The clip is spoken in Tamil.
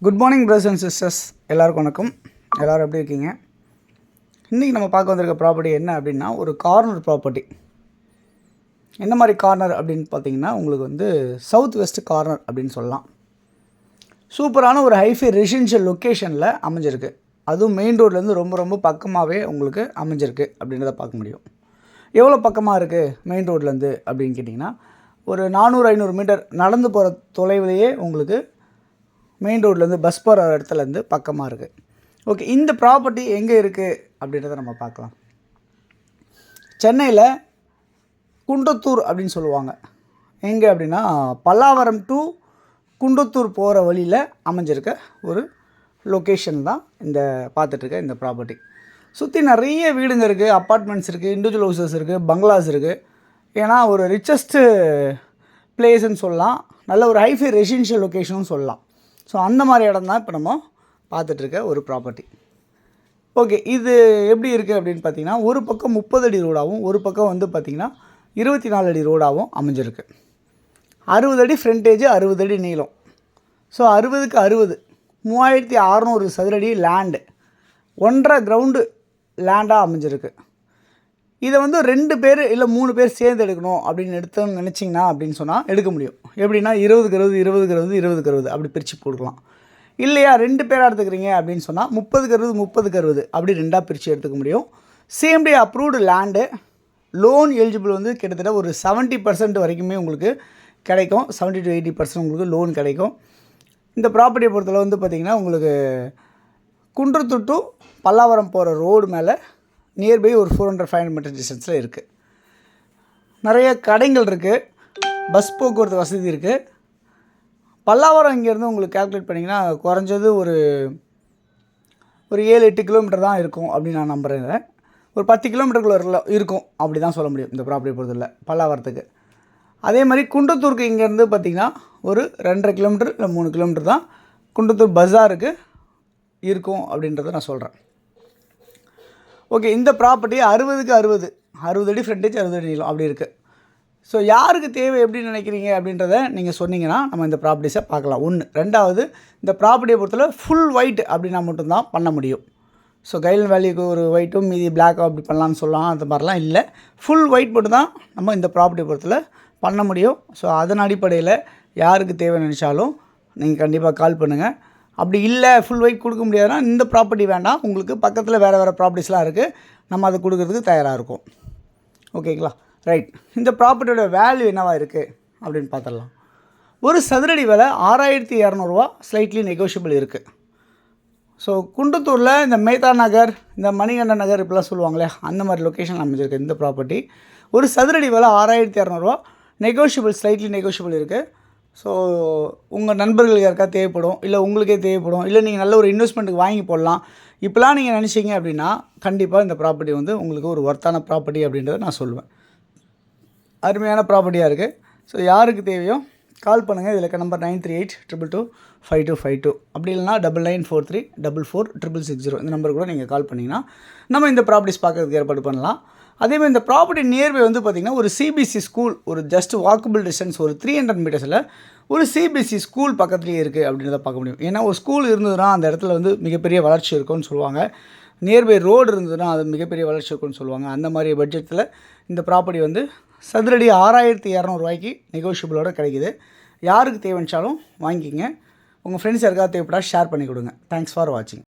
Good morning brothers and sisters, எல்லாருக்கும் வணக்கம். எல்லோரும் எப்படி இருக்கீங்க? இன்றைக்கி நம்ம பார்க்க வந்திருக்க ப்ராப்பர்ட்டி என்ன அப்படின்னா, ஒரு கார்னர் ப்ராப்பர்ட்டி. என்ன மாதிரி கார்னர் அப்படின்னு பார்த்தீங்கன்னா, உங்களுக்கு சவுத் வெஸ்ட் கார்னர் அப்படின்னு சொல்லலாம். சூப்பரான ஒரு ஹைஃபை ரெசிடென்ஷியல் லொக்கேஷனில் அமைஞ்சிருக்கு. அதுவும் மெயின் ரோட்லேருந்து ரொம்ப ரொம்ப பக்கமாகவே உங்களுக்கு அமைஞ்சிருக்கு அப்படின்றத பார்க்க முடியும். எவ்வளோ பக்கமாக இருக்குது மெயின் ரோட்லேருந்து அப்படின்னு கேட்டிங்கன்னா, ஒரு 400-500 மீட்டர் நடந்து போகிற தொலைவிலேயே உங்களுக்கு மெயின் ரோட்லேருந்து பஸ் போகிற இடத்துலேருந்து பக்கமாக இருக்குது. ஓகே, இந்த ப்ராப்பர்ட்டி எங்கே இருக்குது அப்படின்றத நம்ம பார்க்கலாம். சென்னையில் குன்றத்தூர் அப்படின்னு சொல்லுவாங்க. எங்கே அப்படின்னா, பல்லாவரம் டு குன்றத்தூர் போகிற வழியில் அமைஞ்சிருக்க ஒரு லொக்கேஷன் தான் இந்த பார்த்துட்ருக்க இந்த ப்ராப்பர்ட்டி. சுற்றி நிறைய வீடுங்க இருக்குது, அப்பார்ட்மெண்ட்ஸ் இருக்குது, இண்டிவிஜுவல் ஹவுசஸ் இருக்குது, பங்களாஸ் இருக்குது. ஏன்னா ஒரு ரிச்சஸ்ட்டு பிளேஸ்ன்னு சொல்லலாம், நல்ல ஒரு ஹைஃபை ரெசிடென்ஷியல் லொக்கேஷனும் சொல்லலாம். ஸோ அந்த மாதிரி இடம் தான் இப்போ நம்ம பார்த்துட்ருக்க ஒரு ப்ராப்பர்ட்டி. ஓகே, இது எப்படி இருக்குது அப்படின்னு பார்த்தீங்கன்னா, ஒரு பக்கம் 30 அடி ரோடாகவும் ஒரு பக்கம் பார்த்திங்கன்னா 24 அடி ரோடாகவும் அமைஞ்சிருக்கு. 60 அடி ஃப்ரண்டேஜ், 60 அடி நீளம். ஸோ 60க்கு 60 3600 சதுரடி லேண்டு, 1.5 கிரவுண்டு லேண்டாக அமைஞ்சிருக்கு. இதை 2 பேர் இல்லை 3 பேர் சேர்ந்து எடுக்கணும் அப்படின்னு எடுத்தோன்னு நினச்சிங்கன்னா அப்படின்னு சொன்னால் எடுக்க முடியும். எப்படின்னா 20க்கு 60 20க்கு 60 20க்கு 60 அப்படி பிரித்து போட்டுக்கலாம். இல்லையா 2 பேராக எடுத்துக்கிறீங்க அப்படின்னு சொன்னால் 30க்கு 60 30க்கு 60 அப்படி 2ஆக பிரித்து எடுத்துக்க முடியும். Same day approved land, loan eligible கிட்டத்தட்ட ஒரு 70% வரைக்குமே உங்களுக்கு கிடைக்கும். 70 to 80% உங்களுக்கு லோன் கிடைக்கும். இந்த ப்ராப்பர்ட்டியை பொறுத்தளவு பார்த்திங்கன்னா, உங்களுக்கு குன்றத்தூர் டு பல்லாவரம் போகிற ரோடு மேலே நியர்பை ஒரு 400-500 மீட்டர் டிஸ்டன்ஸில் இருக்குது. நிறைய கடைகள் இருக்குது, பஸ் போக்குவரத்து வசதி இருக்குது. பல்லாவரம் இங்கேருந்து உங்களுக்கு கால்குலேட் பண்ணிங்கன்னா குறைஞ்சது ஒரு 7-8 கிலோமீட்டர் தான் இருக்கும் அப்படின்னு நான் நம்புகிறேங்க. ஒரு 10 கிலோமீட்டருக்குள்ள இருக்கும் அப்படி தான் சொல்ல முடியும் இந்த ப்ராப்பர்ட்டி பொறுத்தவரை பல்லாவரத்துக்கு. அதே மாதிரி குன்றத்தூருக்கு இங்கேருந்து பார்த்திங்கன்னா ஒரு 2.5 கிலோமீட்டர் இல்லை 3 கிலோமீட்டர் தான் குன்றத்தூர் பஸாருக்கு இருக்கும் அப்படின்றத நான் சொல்கிறேன். ஓகே, இந்த ப்ராப்பர்ட்டி 60க்கு 60 அடி ஃப்ரண்டேஜ், 60 அடி நீளம் அப்படி இருக்குது. ஸோ யாருக்கு தேவை எப்படி நினைக்கிறீங்க அப்படின்றத நீங்கள் சொன்னீங்கன்னா நம்ம இந்த ப்ராப்பர்ட்டிஸை பார்க்கலாம். ஒன்று. ரெண்டாவது, இந்த ப்ராப்பர்ட்டியை பொறுத்தவரை ஃபுல் ஒயிட் அப்படின்னா மட்டும்தான் பண்ண முடியும். ஸோ கைலன் வேல்யூக்கு ஒரு ஒயிட்டும் மீதி பிளாக்கும் அப்படி பண்ணலான்னு சொல்லலாம், அந்த மாதிரிலாம் இல்லை. ஃபுல் ஒயிட் மட்டும் தான் நம்ம இந்த ப்ராப்பர்ட்டியை பொறுத்தவரை பண்ண முடியும். ஸோ அதன் அடிப்படையில் யாருக்கு தேவை நினச்சாலும் நீங்கள் கண்டிப்பாக கால் பண்ணுங்கள். அப்படி இல்லை ஃபுல் ஒயிட் கொடுக்க முடியாதுன்னா இந்த ப்ராப்பர்ட்டி வேண்டாம், உங்களுக்கு பக்கத்தில் வேறு ப்ராப்பர்ட்டிஸ்லாம் இருக்குது, நம்ம அதை கொடுக்குறதுக்கு தயாராக இருக்கும். ஓகேங்களா? ரைட். இந்த ப்ராப்பர்ட்டியோட வேல்யூ என்னவாக இருக்குது அப்படின்னு பார்த்துடலாம். ஒரு சதுரடி விலை 6200 ரூபா, ஸ்லைட்லி நெகோஷியபிள் இருக்குது. ஸோ குன்றத்தூரில் இந்த மேத்தா நகர், இந்த மணிகண்டன் நகர் இப்படிலாம் சொல்லுவாங்களே, அந்த மாதிரி லொக்கேஷன் அமைஞ்சிருக்கு இந்த ப்ராப்பர்ட்டி. ஒரு சதுரடி விலை 6200 ரூபா, நெகோஷியபிள், ஸ்லைட்லி நெகோஷியபிள் இருக்குது. ஸோ உங்கள் நண்பர்களுக்கு யாருக்கா தேவைப்படும், இல்லை உங்களுக்கே தேவைப்படும், இல்லை நீங்கள் நல்ல ஒரு இன்வெஸ்ட்மெண்ட்டுக்கு வாங்கி போடலாம், இப்போலாம் நீங்கள் நினச்சிங்க அப்படின்னா கண்டிப்பாக இந்த ப்ராப்பர்ட்டி உங்களுக்கு ஒரு ஒர்த்தான ப்ராப்பர்ட்டி அப்படின்றத நான் சொல்லுவேன். அருமையான ப்ராப்பர்ட்டியாக இருக்குது. ஸோ யாருக்கு தேவையோ கால் பண்ணுங்கள். இதில் நம்பர் 9382225252 அப்படி இல்லைனா 9943444660 இந்த நம்பர் கூட நீங்கள் கால் பண்ணிங்கன்னா நம்ம இந்த ப்ராப்பர்ட்டிஸ் பார்க்குறதுக்கு ஏற்பாடு பண்ணலாம். அதேமாதிரி இந்த ப்ராப்பர்ட்டி நியர்பை பார்த்திங்கன்னா ஒரு சிபிஎஸ்சி ஸ்கூல், ஒரு ஜஸ்ட் வாக்கபிள் டிஸ்டன்ஸ் ஒரு 300 மீட்டர்ஸில் ஒரு சிபிஎஸ்சி ஸ்கூல் பக்கத்துலேயே இருக்குது அப்படின்றத பார்க்க முடியும். ஏன்னா ஒரு ஸ்கூல் இருந்ததுன்னா அந்த இடத்துல மிகப்பெரிய வளர்ச்சி இருக்கும்னு சொல்லுவாங்க. நியர்பை ரோடு இருந்ததுன்னா அது மிகப்பெரிய வளர்ச்சி இருக்கும்னு சொல்லுவாங்க. அந்த மாதிரி பட்ஜெட்டில் இந்த ப்ராப்பர்ட்டி சதுரடி 6200 ரூபாய்க்கு நெகோஷியபிளோடு கிடைக்கிது. யாருக்கு தேவைச்சாலும் வாங்கிக்கிங்க. உங்கள் ஃப்ரெண்ட்ஸ் யாருக்காவது தேவைப்பட்டா ஷேர் பண்ணி கொடுங்க. தேங்க்ஸ் ஃபார் வாட்சிங்.